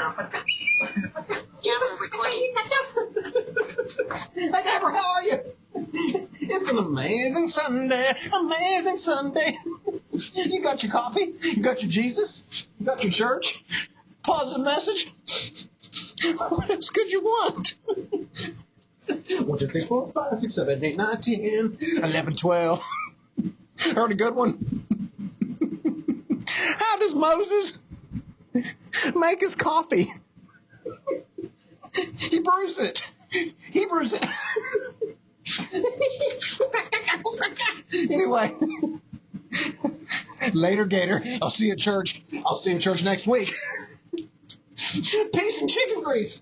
Camera recording. Hey, Deborah, how are you? It's an amazing Sunday, amazing Sunday. You got your coffee? You got your Jesus? You got your church? Positive message? What else could you want? 1, 2, 3, 4, 5, 6, 7, 8, 9, 10, 11, 12. Heard a good one? How does Moses make his coffee? He brews it. Anyway. Later, Gator. I'll see you at church. I'll see you at church next week. Peace and chicken grease.